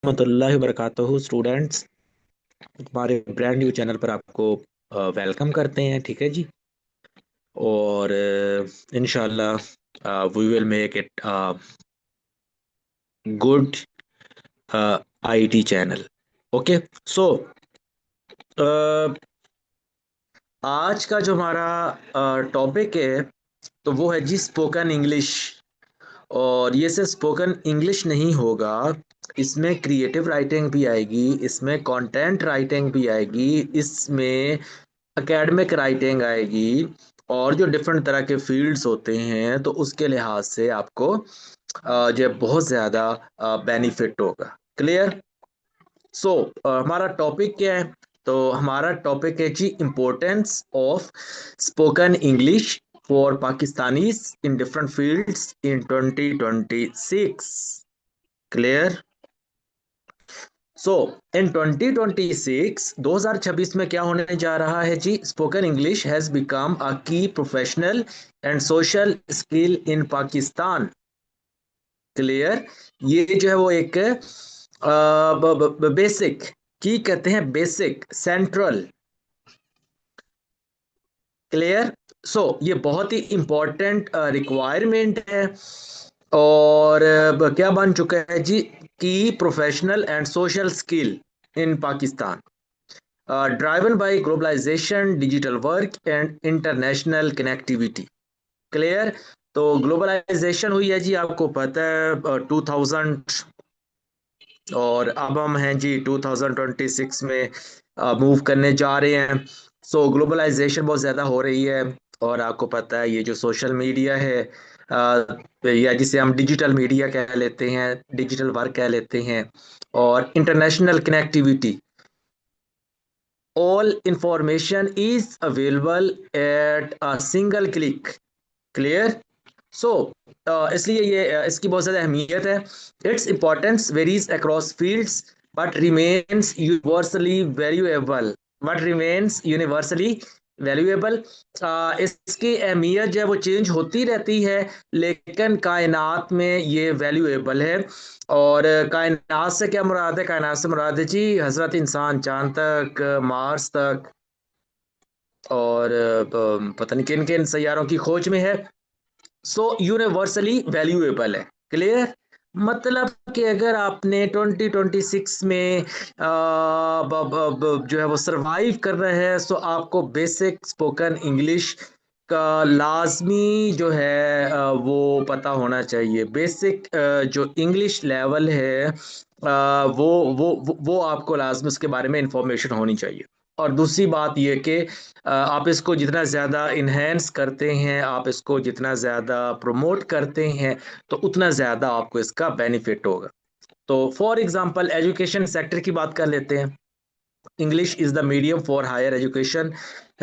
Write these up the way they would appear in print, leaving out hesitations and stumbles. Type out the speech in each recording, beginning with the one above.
रहमतुल्लाहि वबरकातुहू। स्टूडेंट्स, हमारे brand new channel पर आपको वेलकम करते हैं। ठीक है जी। और इंशाल्लाह we will make it good IT channel. Okay. So आज का जो हमारा टॉपिक है तो वो है जी स्पोकन इंग्लिश। और ये सिर्फ स्पोकन इंग्लिश नहीं होगा, इसमें क्रिएटिव राइटिंग भी आएगी, इसमें कंटेंट राइटिंग भी आएगी, इसमें एकेडमिक राइटिंग आएगी। और जो डिफरेंट तरह के फील्ड्स होते हैं तो उसके लिहाज से आपको जो बहुत ज़्यादा बेनिफिट होगा। क्लियर। सो हमारा टॉपिक क्या है? तो हमारा टॉपिक है जी importance of spoken English for Pakistanis in different fields in 2026। Clear. So in 2026 2026 में क्या होने जा रहा है जी? Spoken English has become a key professional and social skill in Pakistan. Clear. ये जो है वो एक बेसिक की कहते हैं, बेसिक सेंट्रल। क्लियर। सो ये बहुत ही इंपॉर्टेंट रिक्वायरमेंट है। और क्या बन चुका है जी? की professional and social skill in Pakistan, driven by globalisation, digital work and international connectivity. Clear. तो ग्लोबलाइजेशन हुई है जी, आपको पता है 2000, और अब हम हैं जी 2026 में मूव करने जा रहे हैं। सो ग्लोबलाइजेशन बहुत ज़्यादा हो रही है। और आपको पता है ये जो सोशल मीडिया है, या जिसे हम डिजिटल मीडिया कह लेते हैं, डिजिटल वर्क कह लेते हैं, और international connectivity, all information is available at a single click. Clear. So इसलिए ये इसकी बहुत ज़्यादा अहमियत है। Its importance varies across fields but remains universally valuable. But remains universally valuable. इसकी अहमियत जो है वो चेंज होती रहती है, लेकिन कायनात में ये वैल्यूएबल है। और कायनात से क्या मुराद है? कायनात से मुराद है जी हजरत इंसान चांद तक, मार्स तक, और पता नहीं किन किन सैयारों की खोज में है। सो यूनिवर्सली वैल्यूएबल है। क्लियर। मतलब कि अगर आपने 2026 में जो है वो सरवाइव कर रहे हैं, सो आपको बेसिक स्पोकन इंग्लिश का लाजमी जो है वो पता होना चाहिए। बेसिक जो इंग्लिश लेवल है, वो आपको लाजमी उसके बारे में इंफॉर्मेशन होनी चाहिए। और दूसरी बात यह कि आप इसको जितना ज़्यादा इन्हेंस करते हैं, आप इसको जितना ज़्यादा प्रमोट करते हैं, तो उतना ज़्यादा आपको इसका बेनिफिट होगा। तो फॉर एग्जांपल एजुकेशन सेक्टर की बात कर लेते हैं। English is the medium for higher education,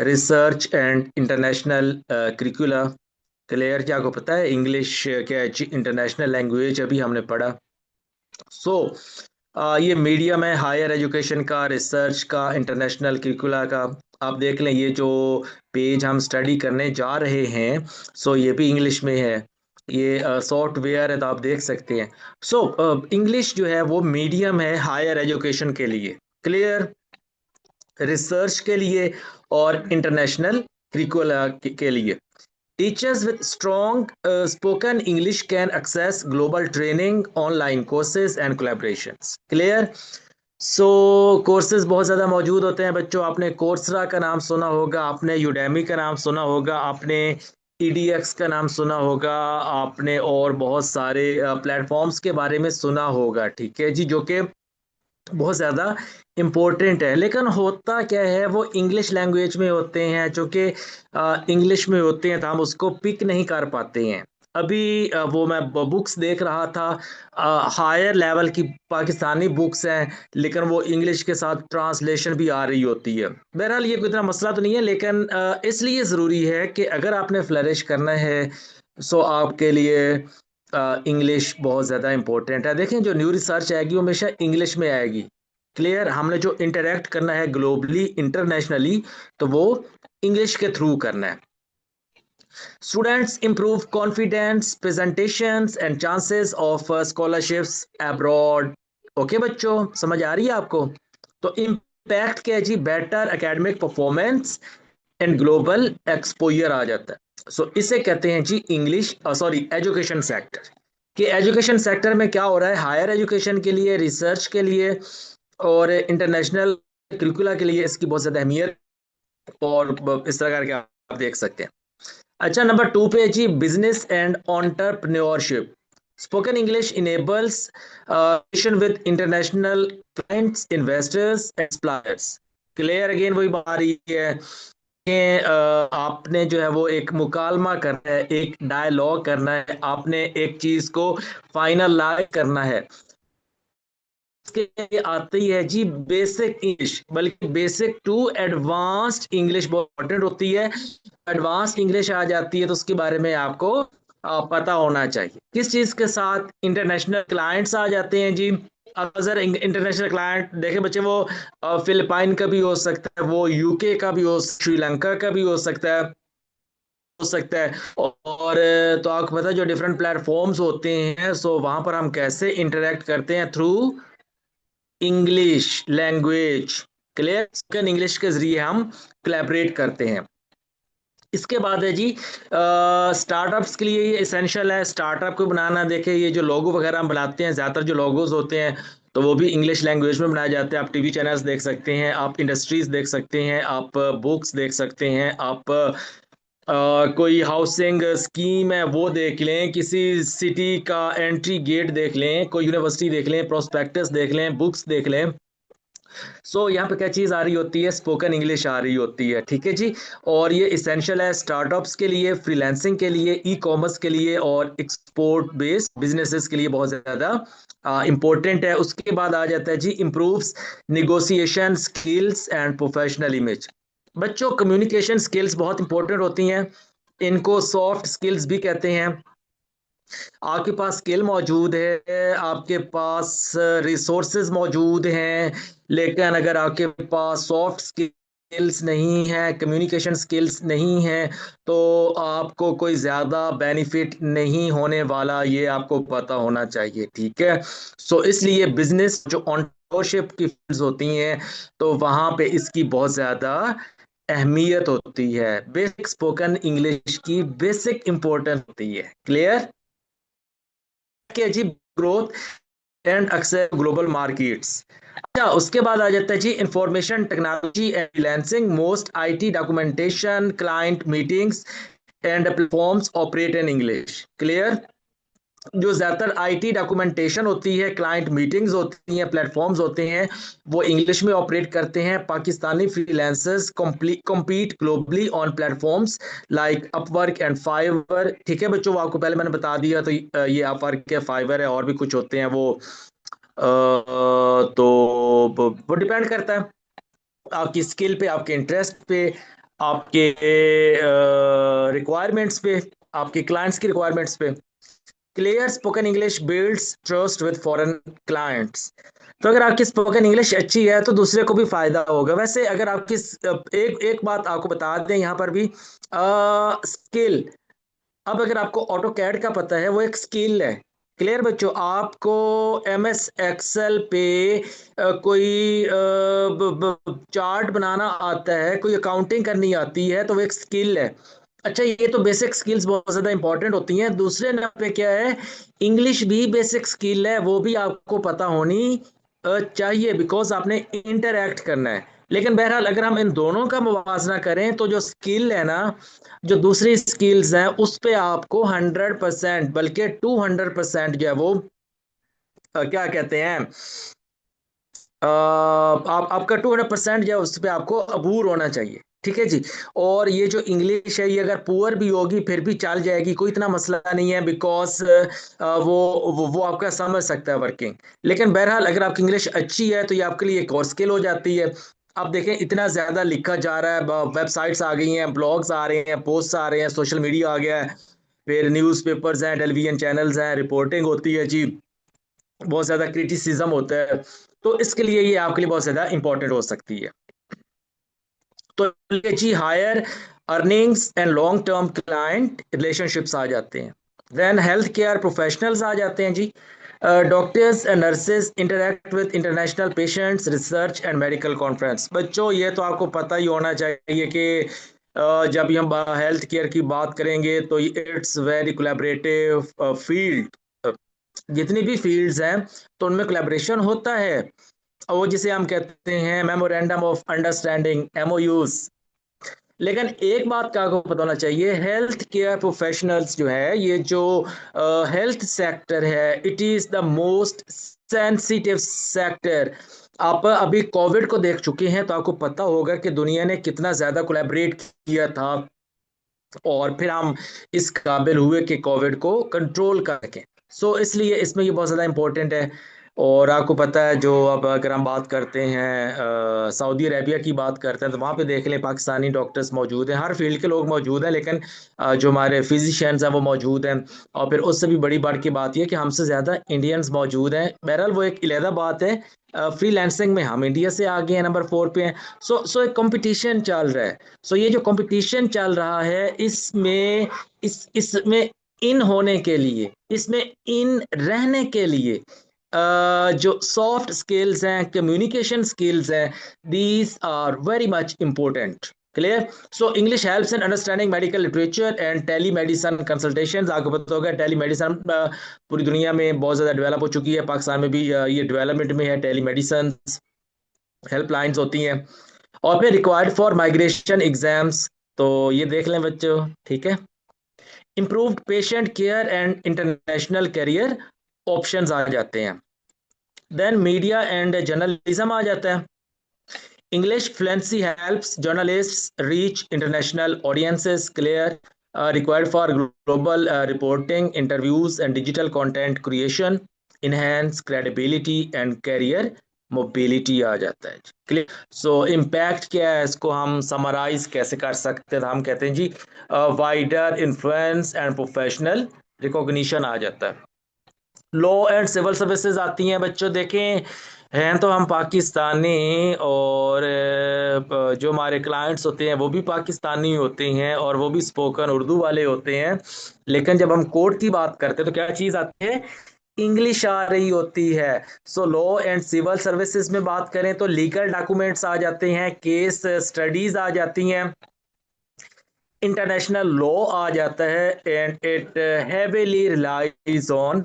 research and international curricula. Clear. क्या आपको पता है इंग्लिश क्या है? इंटरनेशनल लैंग्वेज अभी हमने पढ़ा। सो ये मीडियम है हायर एजुकेशन का, रिसर्च का, इंटरनेशनल करिकुला का। आप देख लें ये जो पेज हम स्टडी करने जा रहे हैं, सो ये भी इंग्लिश में है। ये सॉफ्टवेयर है तो आप देख सकते हैं। सो इंग्लिश जो है वो मीडियम है हायर एजुकेशन के लिए। क्लियर। रिसर्च के लिए और इंटरनेशनल करिकुला के लिए। Teachers with strong spoken English can access global training, online courses and collaborations. Clear? So courses बहुत ज़्यादा मौजूद होते हैं बच्चों। आपने कोर्सरा का नाम सुना होगा, आपने यूडेमी का नाम सुना होगा, आपने EDX का नाम सुना होगा, आपने और बहुत सारे प्लेटफॉर्म्स के बारे में सुना होगा। ठीक है जी, जो कि बहुत ज़्यादा इम्पोर्टेंट है। लेकिन होता क्या है, वो इंग्लिश लैंग्वेज में होते हैं, जो कि इंग्लिश में होते हैं, तो हम उसको पिक नहीं कर पाते हैं। अभी वो मैं बुक्स देख रहा था, हायर लेवल की पाकिस्तानी बुक्स हैं, लेकिन वो इंग्लिश के साथ ट्रांसलेशन भी आ रही होती है। बहरहाल ये कोई इतना मसला तो नहीं है, लेकिन इसलिए ज़रूरी है कि अगर आपने फ्लरिश करना है, सो आपके लिए इंग्लिश बहुत ज़्यादा इंपॉर्टेंट है। देखें जो न्यू रिसर्च आएगी वो हमेशा इंग्लिश में आएगी। क्लियर। हमने जो इंटरेक्ट करना है ग्लोबली, इंटरनेशनली, तो वो इंग्लिश के थ्रू करना है। Students improve confidence, presentations, and chances of scholarships abroad. Okay बच्चों, समझ आ रही है आपको? तो इम्पैक्ट क्या है जी? Better academic performance and global exposure आ जाता है। सो इसे कहते हैं जी इंग्लिश, सॉरी, एजुकेशन सेक्टर। कि एजुकेशन सेक्टर में क्या हो रहा है, हायर एजुकेशन के लिए, रिसर्च के लिए और इंटरनेशनल करिकुला के लिए इसकी बहुत ज्यादा अहमियत, और इस तरह करके आप देख सकते हैं। अच्छा, नंबर 2 पे जी business and entrepreneurship. Spoken English enables with international clients, investors and suppliers. Clear? Again वही बात आ रही है कि आपने जो है वो एक मुकालमा करना है, एक डायलॉग करना है, आपने एक चीज को फाइनलाइज करना है। इसके लिए आती है जी बेसिक इंग्लिश, बल्कि बेसिक टू एडवांस्ड इंग्लिश बहुत इंपॉर्टेंट होती है। एडवांस इंग्लिश आ जाती है तो उसके बारे में आपको पता होना चाहिए। किस चीज के साथ? इंटरनेशनल क्लाइंट्स आ जाते हैं जी। अगर इंटरनेशनल क्लाइंट देखें बच्चे, वो फिलिपाइन का भी हो सकता है, वो यूके का भी हो, श्रीलंका का भी हो सकता है। और तो आपको पता है जो डिफरेंट प्लेटफॉर्म्स होते हैं, सो वहां पर हम कैसे इंटरेक्ट करते हैं? Through English language. Clear? Spoken English के जरिए हम कोलैबोरेट करते हैं। इसके बाद है जी स्टार्टअप्स के लिए ये इसेंशियल है। स्टार्टअप को बनाना, देखे ये जो लोगो वगैरह हम बनाते हैं, ज्यादातर जो लोगोस होते हैं तो वो भी इंग्लिश लैंग्वेज में बनाए जाते हैं। आप टीवी चैनल्स देख सकते हैं, आप इंडस्ट्रीज देख सकते हैं, आप बुक्स देख सकते हैं, आप कोई हाउसिंग स्कीम है वो देख लें, किसी सिटी का एंट्री गेट देख लें, कोई यूनिवर्सिटी देख लें, प्रोस्पेक्टस देख लें, बुक्स देख लें। सो यहाँ पे क्या चीज आ रही होती है? स्पोकन इंग्लिश आ रही होती है। ठीक है जी। और ये इसेंशियल है स्टार्टअप्स के लिए, फ्रीलांसिंग के लिए, ई कॉमर्स के लिए और एक्सपोर्ट बेस्ड बिजनेसेस के लिए बहुत ज्यादा इंपॉर्टेंट है। उसके बाद आ जाता है जी improves negotiation skills and professional image. बच्चों, कम्युनिकेशन स्किल्स बहुत इंपॉर्टेंट होती हैं, इनको सॉफ्ट स्किल्स भी कहते हैं। आपके पास स्किल मौजूद है, आपके पास रिसोर्सेज मौजूद हैं, लेकिन अगर आपके पास सॉफ्ट स्किल्स नहीं है, कम्युनिकेशन स्किल्स नहीं है, तो आपको कोई ज़्यादा बेनिफिट नहीं होने वाला, ये आपको पता होना चाहिए। ठीक है? सो इसलिए बिजनेस जो एंटरप्रेन्योरशिप की फील्ड्स होती हैं, तो वहाँ पे इसकी बहुत ज़्यादा अहमियत होती है। बेसिक स्पोकन इंग्लिश की बेसिक इंपॉर्टेंस होती है। क्लियर? के जी growth and access global markets. अच्छा, उसके बाद आ जाता है जी information technology and freelancing. Most IT documentation, client meetings and platforms operate in English. Clear? जो ज्यादातर आईटी डॉक्यूमेंटेशन होती है, क्लाइंट मीटिंग्स होती हैं, प्लेटफॉर्म्स होते हैं, वो इंग्लिश में ऑपरेट करते हैं। Pakistani freelancers compete globally on platforms like Upwork and Fiverr. ठीक है बच्चों, वो आपको पहले मैंने बता दिया, तो ये अपवर्क है, फाइवर है, और भी कुछ होते हैं वो। तो वो डिपेंड करता है आपकी स्किल पे, आपके इंटरेस्ट पे, आपके रिक्वायरमेंट्स पे, आपके क्लाइंट्स की रिक्वायरमेंट्स पे। Clear? Spoken English builds trust with foreign clients. तो अगर आपकी स्पोकन इंग्लिश अच्छी है तो दूसरे को भी फायदा होगा। वैसे अगर आपकी एक एक बात आपको बता दें यहाँ पर भी, स्किल, अब अगर आपको ऑटो कैड का पता है, वो एक स्किल है। क्लियर बच्चों? आपको एम एस एक्सेल पे कोई चार्ट बनाना आता है, कोई अकाउंटिंग करनी आती है, तो वो एक स्किल है। अच्छा, ये तो बेसिक स्किल्स बहुत ज्यादा इंपॉर्टेंट होती हैं। दूसरे नंबर पे क्या है? इंग्लिश भी बेसिक स्किल है, वो भी आपको पता होनी चाहिए, बिकॉज आपने इंटरैक्ट करना है। लेकिन बहरहाल अगर हम इन दोनों का मुवाजना करें तो जो स्किल है ना, जो दूसरी स्किल्स हैं, उस पे आपको 100% बल्कि 200% जो है वो क्या कहते हैं, आप आपका 200% जो है उस पे आपको अबूर होना चाहिए। ठीक है जी। और ये जो इंग्लिश है, ये अगर पुअर भी होगी फिर भी चल जाएगी, कोई इतना मसला नहीं है, बिकॉज वो आपका समझ सकता है वर्किंग। लेकिन बहरहाल अगर आपकी इंग्लिश अच्छी है तो ये आपके लिए एक और स्किल हो जाती है। अब देखें, इतना ज्यादा लिखा जा रहा है, वेबसाइट्स आ गई हैं, ब्लॉग्स आ रहे हैं, पोस्ट आ रहे हैं, सोशल मीडिया आ गया है, फिर न्यूज़पेपर्स हैं, टेलीविजन चैनल्स हैं, रिपोर्टिंग होती है जी, बहुत ज्यादा क्रिटिसिज्म होता है। तो इसके लिए ये आपके लिए बहुत ज्यादा इंपॉर्टेंट हो सकती है। तो जी higher earnings and long term client relationships आ जाते हैं। देन हेल्थ केयर प्रोफेशनल्स आ जाते हैं जी। Doctors and nurses interact with international patients, research and medical conference. बच्चों ये तो आपको पता ही होना चाहिए कि जब हम हेल्थ केयर की बात करेंगे तो इट्स वेरी कोलैबोरेटिव फील्ड। जितनी भी फील्ड्स हैं तो उनमें कोलैबोरेशन होता है, और वो जिसे हम कहते हैं मेमोरेंडम ऑफ अंडरस्टैंडिंग, एमओयूज। लेकिन एक बात का आपको पता होना चाहिए, हेल्थ केयर प्रोफेशनल्स जो है, ये जो हेल्थ सेक्टर है, it is the most sensitive sector. आप अभी कोविड को देख चुके हैं तो आपको पता होगा कि दुनिया ने कितना ज्यादा कोलैबोरेट किया था, और फिर हम इस काबिल हुए कि कोविड को कंट्रोल कर सकें। सो इसलिए इसमें ये बहुत ज़्यादा इम्पोर्टेंट है। और आपको पता है, जो अब अगर हम बात करते हैं सऊदी अरेबिया की बात करते हैं, तो वहाँ पे देख लें पाकिस्तानी डॉक्टर्स मौजूद हैं, हर फील्ड के लोग मौजूद हैं, लेकिन जो हमारे फिजिशियंस हैं वो मौजूद हैं। और फिर उससे भी बड़ी बात की बात यह कि हमसे ज़्यादा इंडियंस मौजूद हैं। बहरहाल वो एक अलहदा बात है। फ्रीलांसिंग में हम इंडिया से आगे हैं, नंबर 4 पे हैं। सो एक कंपटीशन चल रहा है। सो ये जो कंपटीशन चल रहा है, इसमें इन होने के लिए, इसमें इन रहने के लिए जो सॉफ्ट स्किल्स हैं, कम्युनिकेशन स्किल्स हैं, these are very much important. Clear? So English helps in understanding medical literature and telemedicine consultations. आपको पता होगा टेलीमेडिसिन पूरी दुनिया में बहुत ज़्यादा डेवलप हो चुकी है, पाकिस्तान में भी ये डेवलपमेंट में है। टेलीमेडिसिन हेल्पलाइंस होती हैं। और फिर रिक्वायर्ड फॉर माइग्रेशन एग्जाम्स, तो ये देख लें बच्चों, ठीक है। Improved patient care and international career options आ जाते हैं। देन मीडिया एंड जर्नलिज्म आ जाता है। English fluency helps journalists reach international audiences. Clear? Required for global reporting, interviews and digital content creation, enhance credibility and career mobility आ जाता है। Clear? सो impact क्या है, इसको हम समराइज कैसे कर सकते हैं? तो हम कहते हैं जी wider influence and professional recognition आ जाता है। लॉ एंड सिविल सर्विसेज आती हैं बच्चों। देखें, हैं तो हम पाकिस्तानी, और जो हमारे क्लाइंट्स होते हैं वो भी पाकिस्तानी होते हैं, और वो भी स्पोकन उर्दू वाले होते हैं। लेकिन जब हम कोर्ट की बात करते हैं तो क्या चीज़ आती है? इंग्लिश आ रही होती है। So law and civil services में बात करें तो लीगल डॉक्यूमेंट्स आ जाते हैं, केस स्टडीज आ जाती हैं, इंटरनेशनल लॉ आ जाता है, and it heavily relies on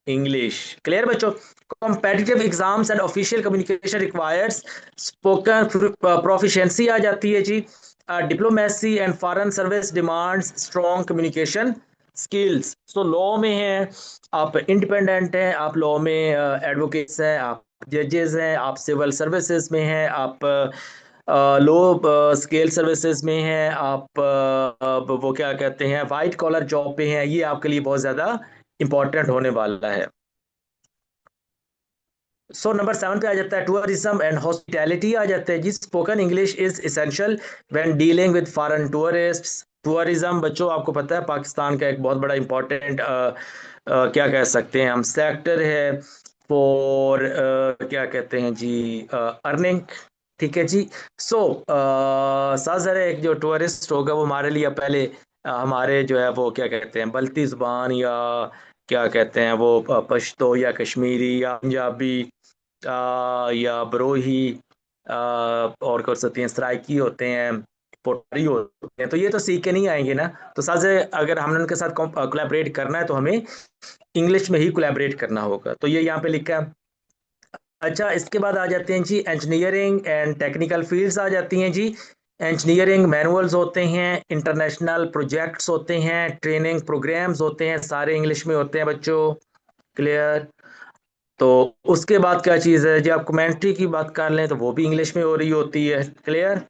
English. Clear बच्चों? Competitive exams and official communication requires spoken proficiency आ जाती है जी। Diplomacy and foreign service demands strong communication skills. So law में है, आप इंडिपेंडेंट हैं, आप लॉ में एडवोकेट्स हैं, आप जजेस हैं, आप सिविल सर्विसेज में हैं, आप लो स्केल सर्विसेज में हैं, आप वो क्या कहते हैं, वाइट कॉलर जॉब पे हैं। ये आपके लिए बहुत ज़्यादा इंपॉर्टेंट होने वाला है। सो नंबर 7 पे आ जाता है टूरिज्म एंड हॉस्पिटैलिटी आ जाता है जी। Spoken English is essential when dealing with foreign tourists. Tourism बच्चों आपको पता है पाकिस्तान का एक बहुत बड़ा इंपॉर्टेंट क्या कह सकते हैं हम, सेक्टर है फॉर क्या कहते हैं जी, अर्निंग। ठीक है जी। सो साजर एक जो टूरिस्ट होगा वो हमारे लिए पहले हमारे जो है वो क्या कहते हैं, बल्ती जुबान, या क्या कहते हैं वो पश्तो या कश्मीरी या पंजाबी या बरोही, और कर सकते हैं सराइकी होते हैं, पोटारी होते हैं, तो ये तो सीख के नहीं आएंगे ना। तो साजे अगर हमने उनके साथ कोलैबोरेट करना है तो हमें इंग्लिश में ही कोलैबोरेट करना होगा। तो ये यहाँ पे लिखा है। अच्छा, इसके बाद आ जाते हैं जी इंजीनियरिंग एंड टेक्निकल फील्ड्स आ जाती हैं जी। इंजीनियरिंग मैनुअल्स होते हैं, इंटरनेशनल प्रोजेक्ट्स होते हैं, ट्रेनिंग प्रोग्राम्स होते हैं, सारे इंग्लिश में होते हैं बच्चों। क्लियर? तो उसके बाद क्या चीज़ है जी, आप कमेंट्री की बात कर लें तो वो भी इंग्लिश में हो रही होती है। Clear?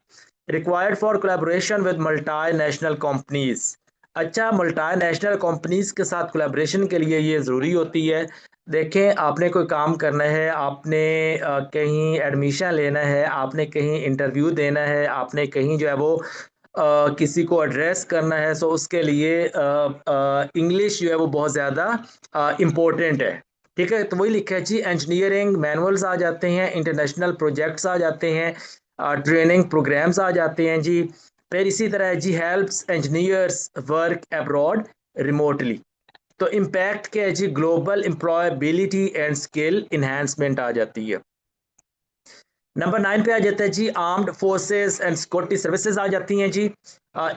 Required for collaboration with multi national companies. अच्छा, मल्टी नेशनल कंपनीज के साथ कोलैबोरेशन के लिए ये ज़रूरी होती है। देखें, आपने कोई काम करना है, आपने कहीं एडमिशन लेना है, आपने कहीं इंटरव्यू देना है, आपने कहीं जो है वो किसी को एड्रेस करना है, सो उसके लिए इंग्लिश जो है वो बहुत ज़्यादा इम्पोर्टेंट है। ठीक है? तो वही लिखा है जी, इंजीनियरिंग मैनुअल्स आ जाते हैं, इंटरनेशनल प्रोजेक्ट्स आ जाते हैं, ट्रेनिंग प्रोग्राम्स आ जाते हैं जी। फिर इसी तरह जी helps engineers work abroad remotely. तो इम्पैक्ट क्या है जी, global employability and skill enhancement आ जाती है। नंबर 9 पे आ जाता है जी, armed forces and security services आ जाती हैं जी।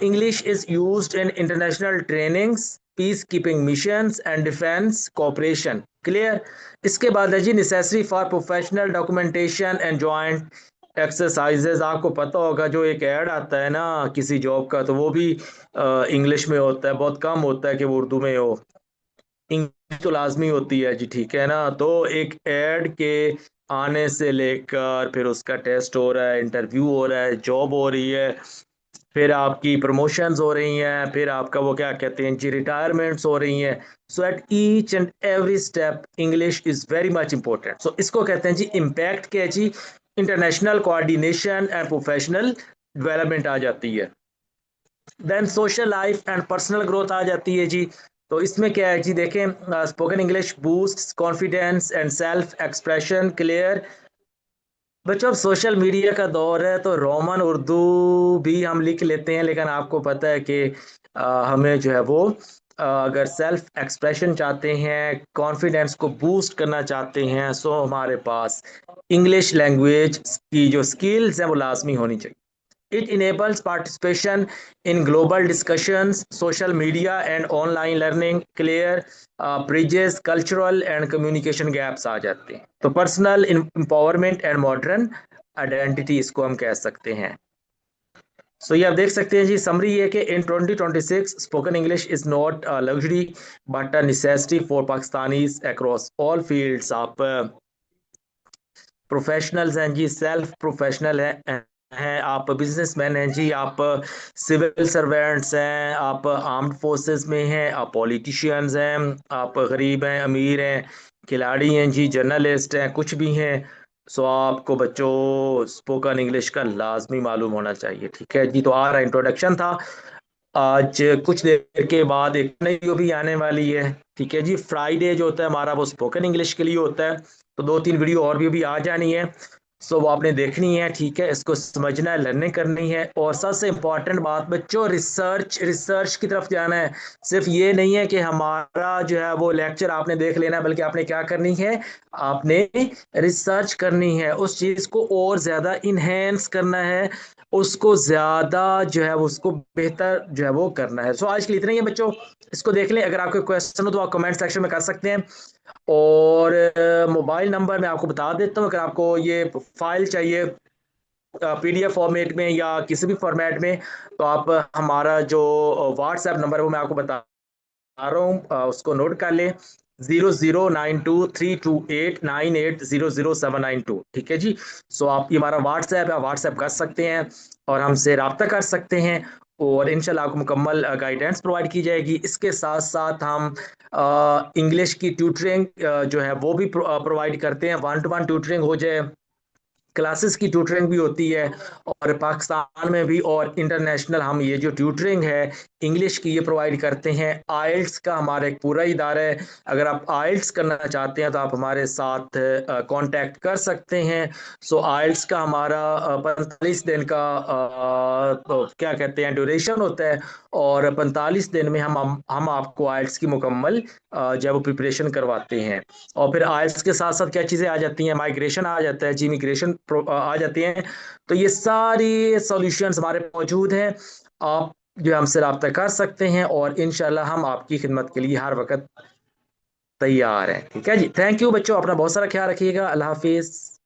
English is used in international trainings, peace keeping missions and defence cooperation. Clear. इसके बाद है जी, necessary for professional documentation and joint exercises. आपको पता होगा जो एक ऐड आता है ना किसी जॉब का, तो वो भी इंग्लिश में होता है, बहुत कम होता है कि वो उर्दू में हो। इंग्लिश तो लाजमी होती है जी, ठीक है ना। तो एक ऐड के आने से लेकर फिर उसका टेस्ट हो रहा है, इंटरव्यू हो रहा है, जॉब हो रही है, फिर आपकी प्रमोशंस हो रही हैं, फिर आपका वो क्या कहते हैं जी, रिटायरमेंट्स हो रही हैं। So at each and every step English is very much important. So इसको कहते हैं जी इम्पैक्ट क्या है जी, international coordination and professional development आ जाती है। Then social life and personal growth आ जाती है जी। तो इसमें क्या है जी, देखें, spoken English boost confidence and self expression. Clear. बच्चों अब सोशल मीडिया का दौर है, तो रोमन उर्दू भी हम लिख लेते हैं, लेकिन आपको पता है कि हमें जो है वो अगर सेल्फ एक्सप्रेशन चाहते हैं, कॉन्फिडेंस को बूस्ट करना चाहते हैं, सो हमारे पास इंग्लिश लैंग्वेज की जो स्किल्स हैं वो लाजमी होनी चाहिए। It enables participation in global discussions, social media and online learning. Clear bridges cultural and communication gaps आ जाते हैं। तो personal empowerment and modern identity इसको हम कह सकते हैं। सो ये आप देख सकते हैं जी, समरी ये कि इन 2026 spoken English is not luxury but a necessity for Pakistanis across all fields. आप प्रोफेशनल्स हैं जी, सेल्फ प्रोफेशनल हैं आप, बिजनेसमैन हैं जी, आप सिविल सर्वेंट्स हैं, आप आर्म्ड फोर्सेस में हैं, आप पॉलिटिशियंस हैं, आप गरीब हैं, अमीर हैं, खिलाड़ी हैं जी, जर्नलिस्ट हैं, कुछ भी हैं। सो आपको बच्चों स्पोकन इंग्लिश का लाजमी मालूम होना चाहिए, ठीक है जी। तो आ रहा इंट्रोडक्शन था। आज कुछ देर के बाद एक नई वीडियो भी आने वाली है, ठीक है जी। फ्राइडे जो होता है हमारा वो स्पोकन इंग्लिश के लिए होता है, तो 2-3 वीडियो और भी आ जानी है। सो वो आपने देखनी है, ठीक है, इसको समझना है, लर्निंग करनी है। और सबसे इम्पॉर्टेंट बात बच्चों, रिसर्च रिसर्च की तरफ जाना है। सिर्फ ये नहीं है कि हमारा जो है वो लेक्चर आपने देख लेना है, बल्कि आपने क्या करनी है, आपने रिसर्च करनी है, उस चीज को और ज्यादा इनहेंस करना है, उसको ज्यादा जो है उसको बेहतर जो है वो करना है। सो आज के लिए इतना ही है बच्चों, इसको देख लें। अगर आपके क्वेश्चन हो तो आप कमेंट सेक्शन में कर सकते हैं। और मोबाइल नंबर मैं आपको बता देता हूँ, अगर आपको ये फाइल चाहिए पीडीएफ फॉर्मेट में या किसी भी फॉर्मेट में, तो आप हमारा जो व्हाट्सएप नंबर है वो मैं आपको बता रहा हूँ, उसको नोट कर लें, 00923289800792। ठीक है जी। सो आप, ये हमारा व्हाट्सएप है, व्हाट्सएप कर सकते हैं और हमसे रब्ता कर सकते हैं, और इंशाल्लाह आपको मुकम्मल गाइडेंस प्रोवाइड की जाएगी। इसके साथ साथ हम इंग्लिश की ट्यूटरिंग जो है वो भी प्रोवाइड करते हैं, 1-to-1 ट्यूटरिंग हो जाए, क्लासेस की ट्यूटरिंग भी होती है, और पाकिस्तान में भी और इंटरनेशनल हम ये जो ट्यूटरिंग है इंग्लिश की ये प्रोवाइड करते हैं। आइल्स का हमारा एक पूरा इदारा है, अगर आप आइल्स करना चाहते हैं तो आप हमारे साथ कांटेक्ट कर सकते हैं। सो आइल्स का हमारा 45 दिन का तो क्या कहते हैं ड्यूरेशन होता है, और 45 दिन में हम आपको आइल्स की मुकम्मल जो है वो प्रिपरेशन करवाते हैं। और फिर आइल्स के साथ साथ क्या चीज़ें आ जाती हैं, माइग्रेशन आ जाता है जी, इमिग्रेशन आ जाती हैं। तो ये सारी सॉल्यूशंस हमारे मौजूद हैं, आप जो हमसे रब्ता कर सकते हैं, और इंशाल्लाह हम आपकी खिदमत के लिए हर वक्त तैयार हैं। ठीक है जी। थैंक यू बच्चों, अपना बहुत सारा ख्याल रखिएगा। अल्लाह हाफिज़।